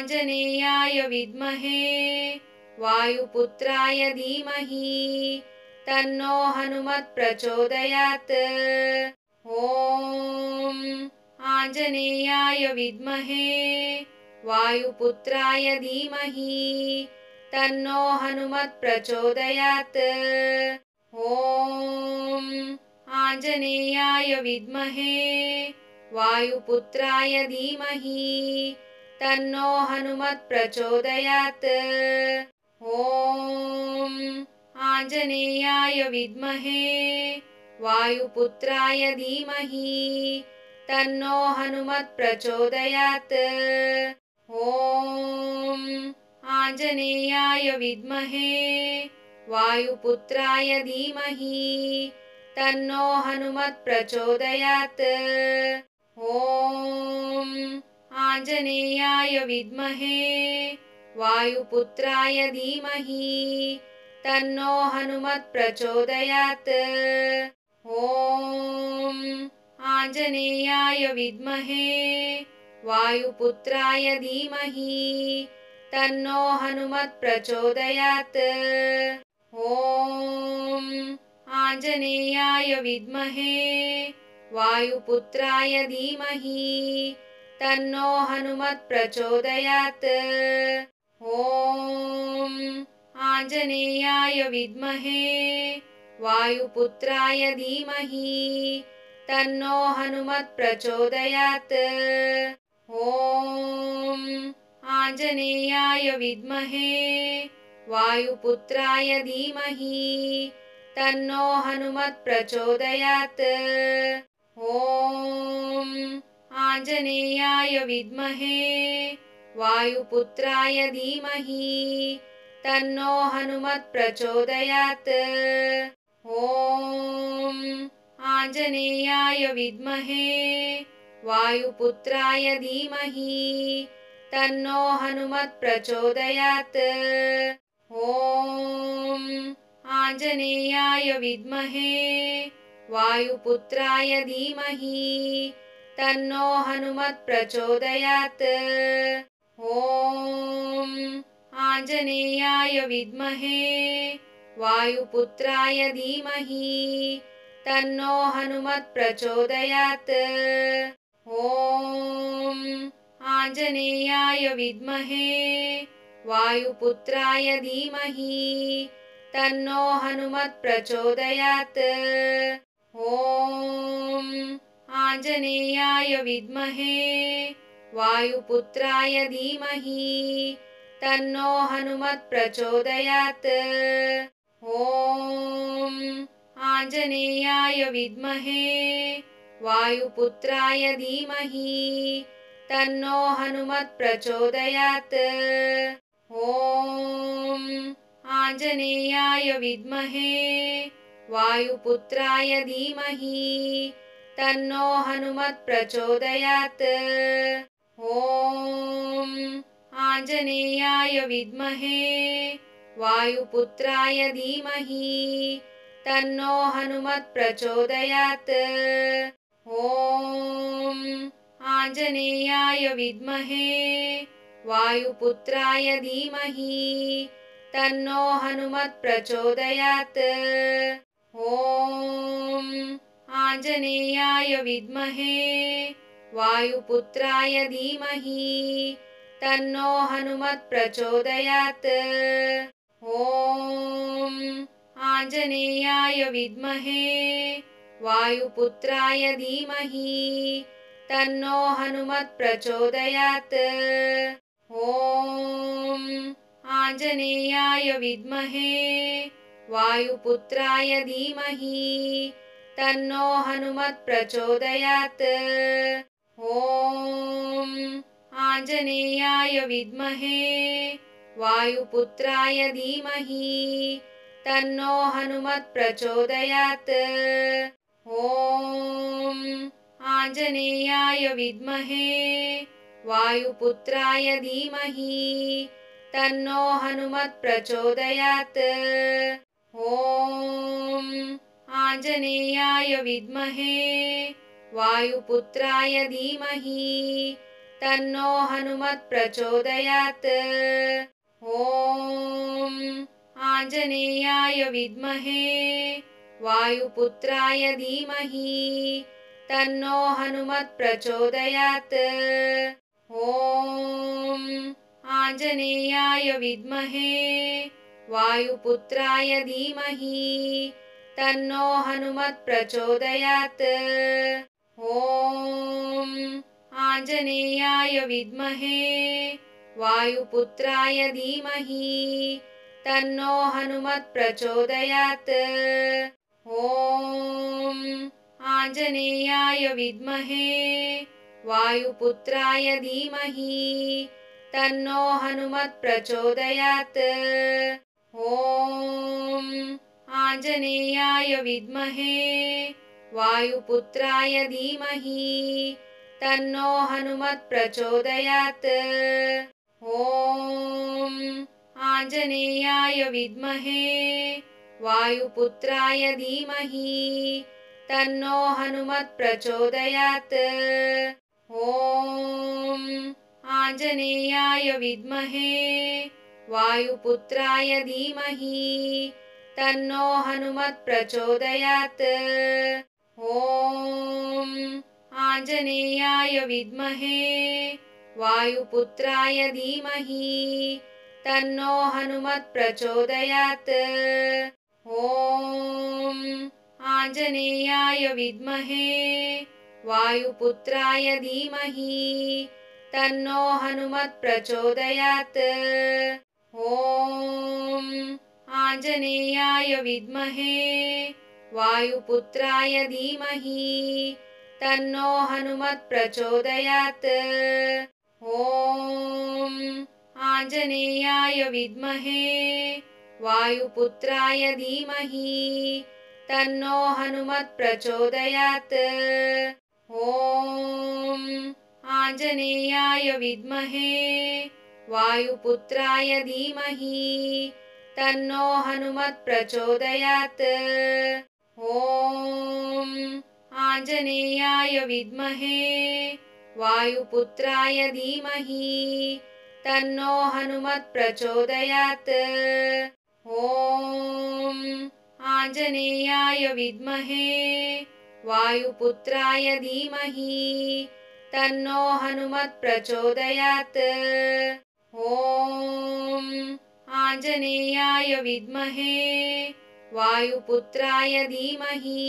आञ्जनेयाय विद्महे वायुपुत्राय धीमहि तन्नो हनुमत् प्रचोदयात्। ॐ आञ्जनेयाय विद्महे वायुपुत्राय धीमहि तन्नो हनुमत् प्रचोदयात्। ॐ आञ्जनेयाय विद्महे वायुपुत्राय धीमहि तन्नो हनुमत् प्रचोदयात्। ॐ आञ्जनेयाय विद्महे वायुपुत्राय धीमहि तन्नो हनुमत् प्रचोदयात्। ॐ आञ्जनेयाय विद्महे वायुपुत्राय धीमहि तन्नो हनुमत् प्रचोदयात्। ॐ आञ्जनेयाय विद्महे वायुपुत्राय धीमहि तन्नो हनुमत् प्रचोदयात्। ॐ आञ्जनेयाय विद्महे वायुपुत्राय धीमहि तन्नो हनुमत् प्रचोदयात्। ॐ आञ्जनेयाय विद्महे वायुपुत्राय धीमहि तन्नो हनुमत् प्रचोदयात्। ॐ आञ्जनेयाय विद्महे वायुपुत्राय धीमहि तन्नो हनुमत् प्रचोदयात्। ॐ आञ्जनेयाय विद्महे वायुपुत्राय धीमहि तन्नो हनुमत् प्रचोदयात्। ॐ आञ्जनेयाय विद्महे वायुपुत्राय धीमहि तन्नो हनुमत् प्रचोदयात्। ॐ आञ्जनेयाय विद्महे वायुपुत्राय धीमहि तन्नो हनुमत् प्रचोदयात्। ॐ आञ्जनेयाय विद्महे वायुपुत्राय धीमहि तन्नो हनुमत् प्रचोदयात्। ॐ आञ्जनेयाय विद्महे वायुपुत्राय धीमहि तन्नो हनुमत् प्रचोदयात्। ॐ आञ्जनेयाय विद्महे वायुपुत्राय धीमहि तन्नो हनुमत् प्रचोदयात्। ॐ आञ्जनेयाय विद्महे वायुपुत्राय धीमहि तन्नो हनुमत् प्रचोदयात्। ॐ आञ्जनेयाय विद्महे वायुपुत्राय धीमहि तन्नो हनुमत् प्रचोदयात्। ॐ आञ्जनेयाय विद्महे वायुपुत्राय धीमहि तन्नो हनुमत् प्रचोदयात्। ॐ आञ्जनेयाय विद्महे वायुपुत्राय धीमहि तन्नो हनुमत् प्रचोदयात्। ॐ आञ्जनेयाय विद्महे वायुपुत्राय धीमहि तन्नो हनुमत् प्रचोदयात्। ॐ आञ्जनेयाय विद्महे वायुपुत्राय धीमहि तन्नो हनुमत् प्रचोदयात्। ॐ आञ्जनेयाय विद्महे वायुपुत्राय धीमहि तन्नो हनुमत् प्रचोदयात्। ॐ आञ्जनेयाय विद्महे वायुपुत्राय धीमहि तन्नो हनुमत् प्रचोदयात्। ॐ आञ्जनेयाय विद्महे वायुपुत्राय धीमहि तन्नो हनुमत् प्रचोदयात्। ॐ आञ्जनेयाय विद्महे वायुपुत्राय धीमहि तन्नो हनुमत् प्रचोदयात्। ॐ आञ्जनेयाय विद्महे वायुपुत्राय धीमहि तन्नो हनुमत् प्रचोदयात्। ॐ आञ्जनेयाय विद्महे वायुपुत्राय धीमहि तन्नो हनुमत् प्रचोदयात्। ॐ आञ्जनेयाय विद्महे वायुपुत्राय धीमहि तन्नो हनुमत् प्रचोदयात्। ॐ आञ्जनेयाय विद्महे वायुपुत्राय धीमहि तन्नो हनुमत् प्रचोदयात्। ॐ आञ्जनेयाय विद्महे वायुपुत्राय धीमहि तन्नो हनुमत् प्रचोदयात्। ॐ आञ्जनेयाय विद्महे वायुपुत्राय धीमहि तन्नो हनुमत् प्रचोदयात्। ॐ आञ्जनेयाय विद्महे वायुपुत्राय धीमहि तन्नो हनुमत् प्रचोदयात्। ॐ आञ्जनेयाय विद्महे वायुपुत्राय धीमहि तन्नो हनुमत् प्रचोदयात्। ॐ आञ्जनेयाय विद्महे वायुपुत्राय धीमहि तन्नो हनुमत् प्रचोदयात्। ॐ आञ्जनेयाय विद्महे वायुपुत्राय धीमहि तन्नो हनुमत् प्रचोदयात्। ॐ आञ्जनेयाय विद्महे वायुपुत्राय धीमहि तन्नो हनुमत् प्रचोदयात्। ॐ आञ्जनेयाय विद्महे वायुपुत्राय धीमहि तन्नो हनुमत् प्रचोदयात्। ॐ आञ्जनेयाय विद्महे वायुपुत्राय धीमहि तन्नो हनुमत् प्रचोदयात्। ॐ आञ्जनेयाय विद्महे वायुपुत्राय धीमहि तन्नो हनुमत् प्रचोदयात्। ॐ आञ्जनेयाय विद्महे वायुपुत्राय धीमहि तन्नो हनुमत् प्रचोदयात्। ॐ आञ्जनेयाय विद्महे वायुपुत्राय धीमहि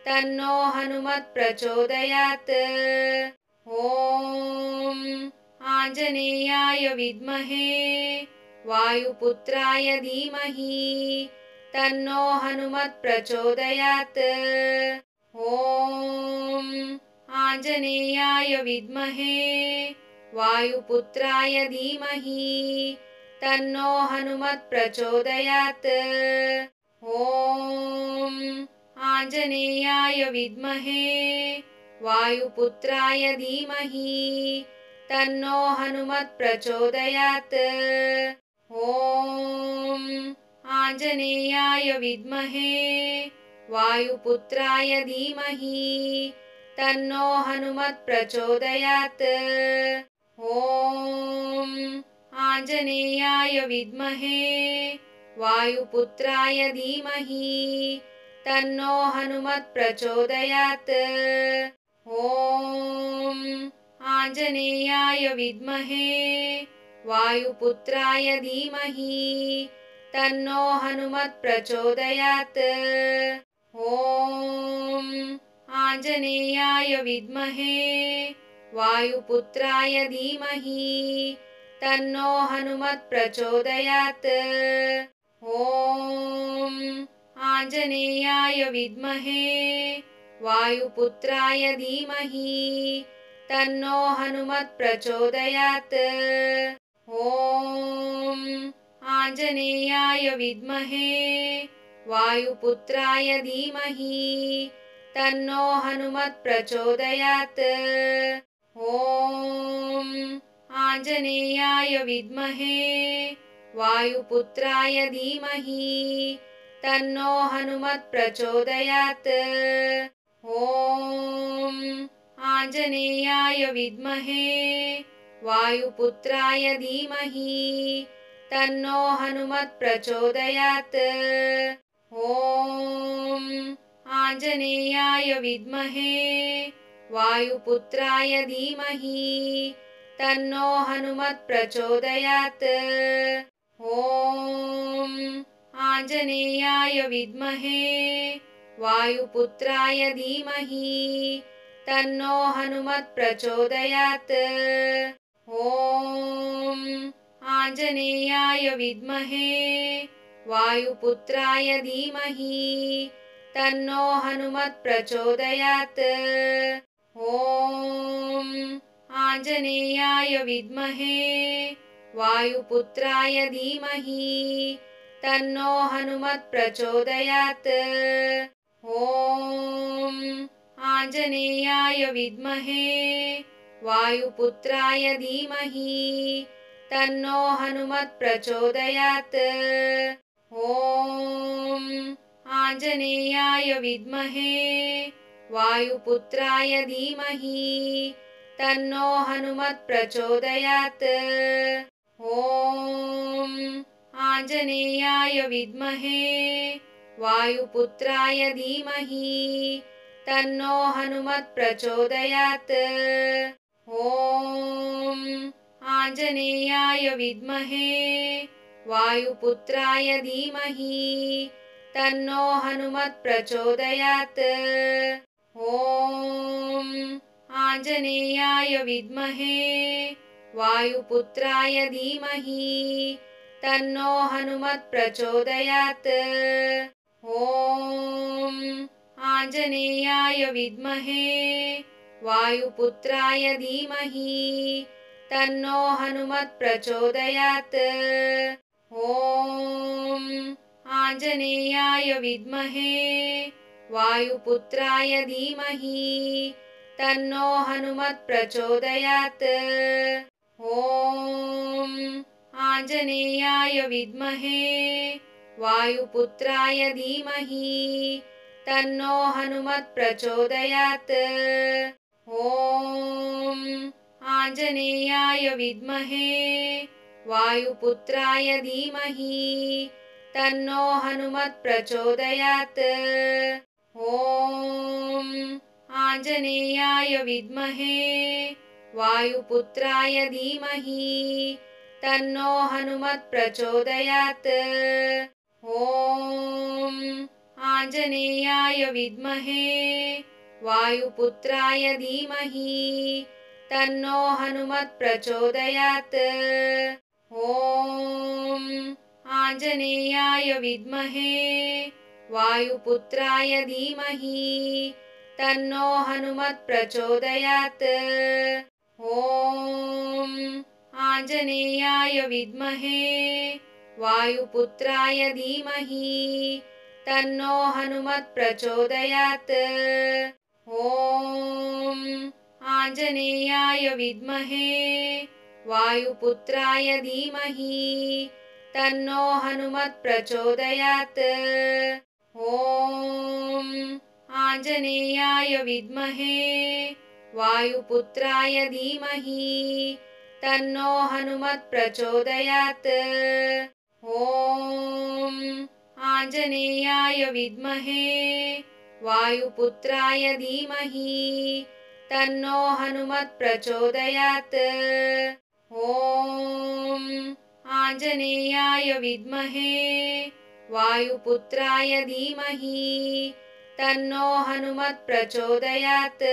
तन्नो हनुमत् प्रचोदयात्। ॐ आञ्जनेयाय विद्महे वायुपुत्राय धीमहि तन्नो हनुमत् प्रचोदयात्। ॐ आञ्जनेयाय विद्महे वायुपुत्राय धीमहि तन्नो हनुमत् प्रचोदयात्। ॐ आञ्जनेयाय विद्महे वायुपुत्राय धीमहि तन्नो हनुमत् प्रचोदयात्। ॐ आञ्जनेयाय विद्महे वायुपुत्राय धीमहि तन्नो हनुमत् प्रचोदयात्। ॐ आञ्जनेयाय विद्महे वायुपुत्राय धीमहि तन्नो हनुमत् प्रचोदयात्। ॐ आञ्जनेयाय विद्महे वायुपुत्राय धीमहि तन्नो हनुमत् प्रचोदयात्। ॐ आञ्जनेयाय विद्महे वायुपुत्राय धीमहि तन्नो हनुमत् प्रचोदयात्। ॐ आञ्जनेयाय विद्महे वायुपुत्राय धीमहि तन्नो हनुमत् प्रचोदयात्। ॐ आञ्जनेयाय विद्महे वायुपुत्राय धीमहि तन्नो हनुमत् प्रचोदयात्। ॐ आञ्जनेयाय विद्महे वायुपुत्राय धीमहि तन्नो हनुमत् प्रचोदयात्। ॐ आञ्जनेयाय विद्महे वायुपुत्राय धीमहि तन्नो हनुमत् प्रचोदयात्। ॐ आञ्जनेयाय विद्महे वायुपुत्राय धीमहि तन्नो हनुमत् प्रचोदयात्। ॐ आञ्जनेयाय विद्महे वायुपुत्राय धीमहि तन्नो हनुमत् प्रचोदयात्। ॐ आञ्जनेयाय विद्महे वायुपुत्राय धीमहि तन्नो हनुमत् प्रचोदयात्। ॐ आञ्जनेयाय विद्महे वायुपुत्राय धीमहि तन्नो हनुमत् प्रचोदयात्। ॐ आञ्जनेयाय विद्महे वायुपुत्राय धीमहि तन्नो हनुमत् प्रचोदयात्। ॐ आञ्जनेयाय विद्महे वायुपुत्राय धीमहि तन्नो हनुमत् प्रचोदयात्। ॐ आञ्जनेयाय विद्महे वायुपुत्राय धीमहि तन्नो हनुमत् प्रचोदयात्। ॐ आञ्जनेयाय विद्महे वायुपुत्राय धीमहि तन्नो हनुमत् प्रचोदयात्। ॐ आञ्जनेयाय विद्महे वायुपुत्राय धीमहि तन्नो हनुमत् प्रचोदयात्। ॐ आञ्जनेयाय विद्महे वायुपुत्राय धीमहि तन्नो हनुमत् प्रचोदयात्। ॐ आञ्जनेयाय विद्महे वायुपुत्राय धीमहि तन्नो हनुमत् प्रचोदयात्। ॐ आञ्जनेयाय विद्महे वायुपुत्राय धीमहि तन्नो हनुमत् प्रचोदयात्। ॐ आञ्जनेयाय विद्महे वायुपुत्राय धीमहि तन्नो हनुमत् प्रचोदयात्। ॐ आञ्जनेयाय विद्महे वायुपुत्राय धीमहि तन्नो हनुमत् प्रचोदयात्। ॐ आञ्जनेयाय विद्महे वायुपुत्राय धीमहि तन्नो हनुमत् प्रचोदयात्। ॐ आञ्जनेयाय विद्महे वायुपुत्राय धीमहि तन्नो हनुमत् प्रचोदयात्। ॐ आञ्जनेयाय विद्महे वायुपुत्राय धीमहि तन्नो हनुमत् प्रचोदयात्। ॐ आञ्जनेयाय विद्महे वायुपुत्राय धीमहि तन्नो हनुमत् प्रचोदयात्। ॐ आञ्जनेयाय विद्महे वायुपुत्राय धीमहि तन्नो हनुमत् प्रचोदयात्। ॐ आञ्जनेयाय विद्महे वायुपुत्राय धीमहि तन्नो हनुमत् प्रचोदयात्। ॐ आञ्जनेयाय विद्महे वायुपुत्राय धीमहि तन्नो हनुमत् प्रचोदयात्।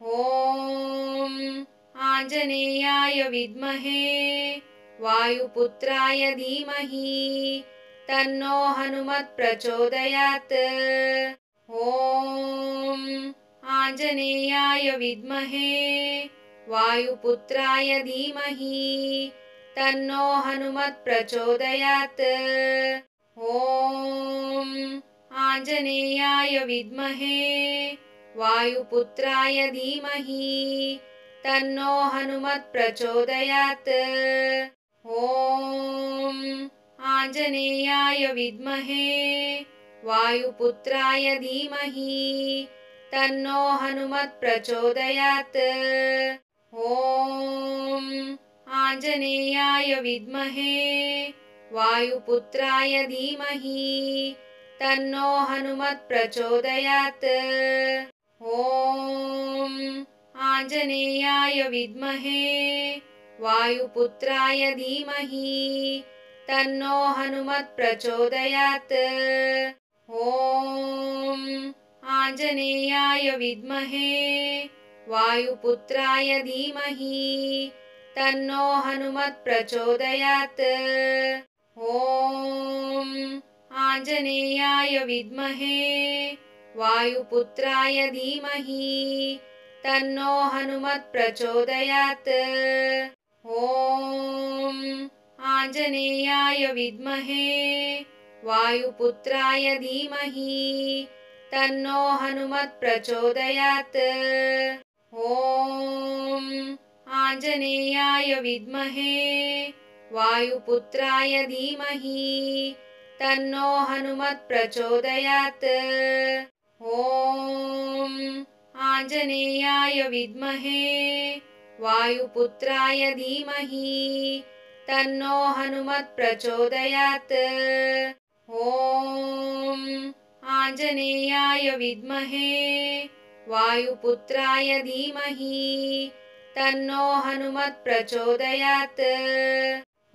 ॐ आञ्जनेयाय विद्महे वायुपुत्राय धीमहि तन्नो हनुमत् प्रचोदयात्। ॐ आञ्जनेयाय विद्महे वायुपुत्राय धीमहि तन्नो हनुमत् प्रचोदयात्। ॐ आञ्जनेयाय विद्महे वायुपुत्राय धीमहि तन्नो हनुमत् प्रचोदयात्। ॐ आञ्जनेयाय विद्महे वायुपुत्राय धीमहि तन्नो हनुमत् प्रचोदयात्। ॐ आञ्जनेयाय विद्महे वायुपुत्राय धीमहि तन्नो हनुमत् प्रचोदयात्। ॐ आञ्जनेयाय विद्महे वायुपुत्राय धीमहि तन्नो हनुमत् प्रचोदयात्। ॐ आञ्जनेयाय विद्महे वायुपुत्राय धीमहि तन्नो हनुमत् प्रचोदयात्। ॐ आञ्जनेयाय विद्महे वायुपुत्राय धीमहि तन्नो हनुमत् प्रचोदयात्। ॐ आञ्जनेयाय विद्महे वायुपुत्राय धीमहि तन्नो हनुमत् प्रचोदयात्। ॐ आञ्जनेयाय विद्महे वायुपुत्राय धीमहि तन्नो हनुमत् प्रचोदयात्। ॐ आञ्जनेयाय विद्महे वायुपुत्राय धीमहि तन्नो हनुमत् प्रचोदयात्। ॐ आञ्जनेयाय विद्महे वायुपुत्राय धीमहि तन्नो हनुमत् प्रचोदयात्।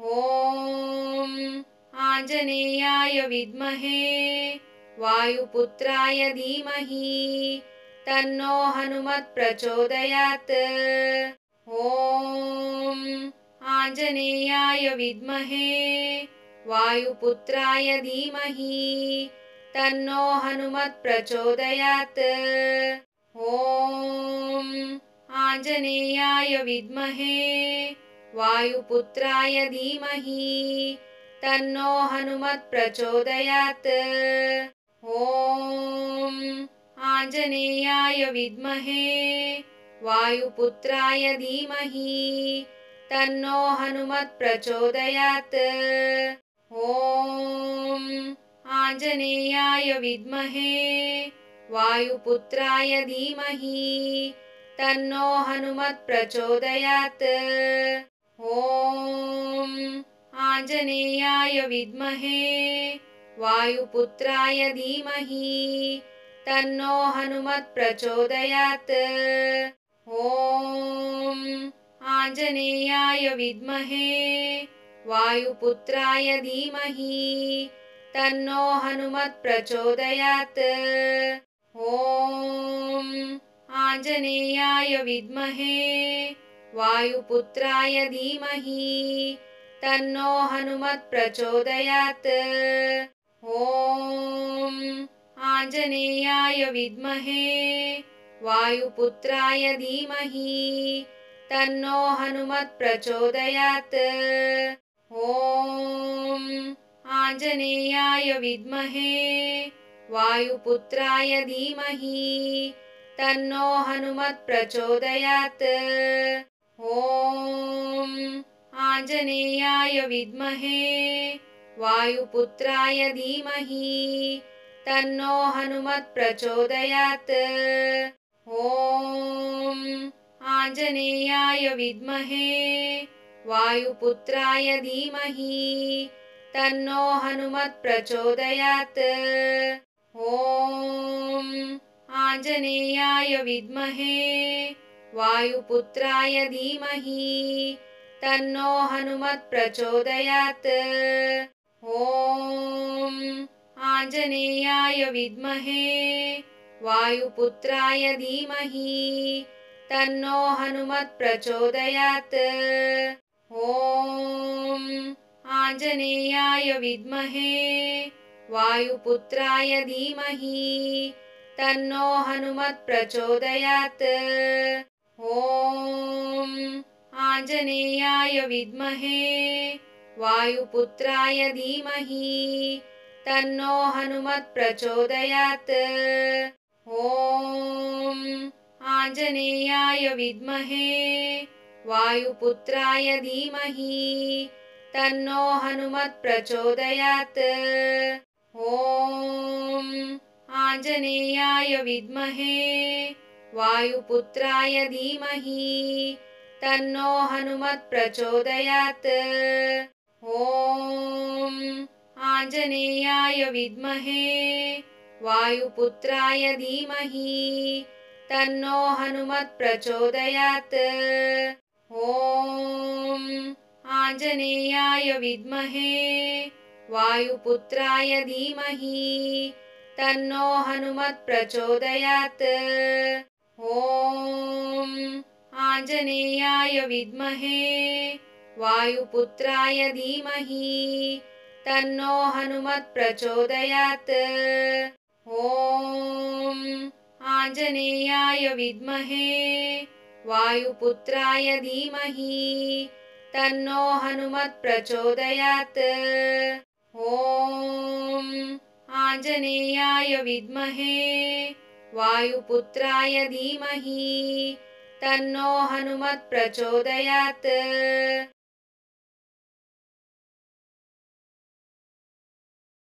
ॐ आञ्जनेयाय विद्महे वायुपुत्राय धीमहि तन्नो हनुमत् प्रचोदयात्। ॐ आञ्जनेयाय विद्महे वायुपुत्राय धीमहि तन्नो हनुमत् प्रचोदयात्। ॐ आञ्जनेयाय विद्महे वायुपुत्राय धीमहि तन्नो हनुमत् प्रचोदयात्। ॐ आञ्जनेयाय विद्महे वायुपुत्राय धीमहि तन्नो हनुमत् प्रचोदयात्। ॐ आञ्जनेयाय विद्महे वायुपुत्राय धीमहि तन्नो हनुमत् प्रचोदयात्। ॐ आञ्जनेयाय विद्महे वायुपुत्राय धीमहि तन्नो हनुमत् प्रचोदयात्। ॐ आञ्जनेयाय विद्महे वायुपुत्राय धीमहि तन्नो हनुमत् प्रचोदयात्। ॐ आञ्जनेयाय विद्महे वायुपुत्राय धीमहि तन्नो हनुमत् प्रचोदयात्। ॐ आञ्जनेयाय विद्महे वायुपुत्राय धीमहि तन्नो हनुमत् प्रचोदयात्। ॐ आञ्जनेयाय विद्महे वायुपुत्राय धीमहि तन्नो हनुमत् प्रचोदयात्। ॐ आञ्जनेयाय विद्महे वायुपुत्राय धीमहि तन्नो हनुमत् प्रचोदयात्। ॐ आञ्जनेयाय विद्महे वायुपुत्राय धीमहि तन्नो हनुमत् प्रचोदयात्। ॐ आञ्जनेयाय विद्महे वायुपुत्राय धीमहि तन्नो हनुमत् प्रचोदयात्। ॐ आञ्जनेयाय विद्महे वायुपुत्राय धीमहि तन्नो हनुमत् प्रचोदयात्। ॐ आञ्जनेयाय विद्महे वायुपुत्राय धीमहि तन्नो हनुमत् प्रचोदयात्। ॐ आञ्जनेयाय विद्महे वायुपुत्राय धीमहि तन्नो हनुमत् प्रचोदयात्। ॐ आञ्जनेयाय विद्महे वायुपुत्राय धीमहि तन्नो हनुमत् प्रचोदयात्। ॐ आञ्जनेयाय विद्महे वायुपुत्राय धीमहि तन्नो हनुमत् प्रचोदयात्। ॐ आञ्जनेयाय विद्महे वायुपुत्राय धीमहि तन्नो हनुमत् प्रचोदयात्। ॐ आञ्जनेयाय विद्महे वायुपुत्राय धीमहि तन्नो हनुमत् प्रचोदयात्। ॐ आञ्जनेयाय विद्महे वायुपुत्राय धीमहि तन्नो हनुमत् प्रचोदयात्। ॐ आञ्जनेयाय विद्महे वायुपुत्राय धीमहि तन्नो हनुमत् प्रचोदयात्। ॐ आञ्जनेयाय विद्महे वायुपुत्राय धीमहि तन्नो हनुमत् प्रचोदयात्।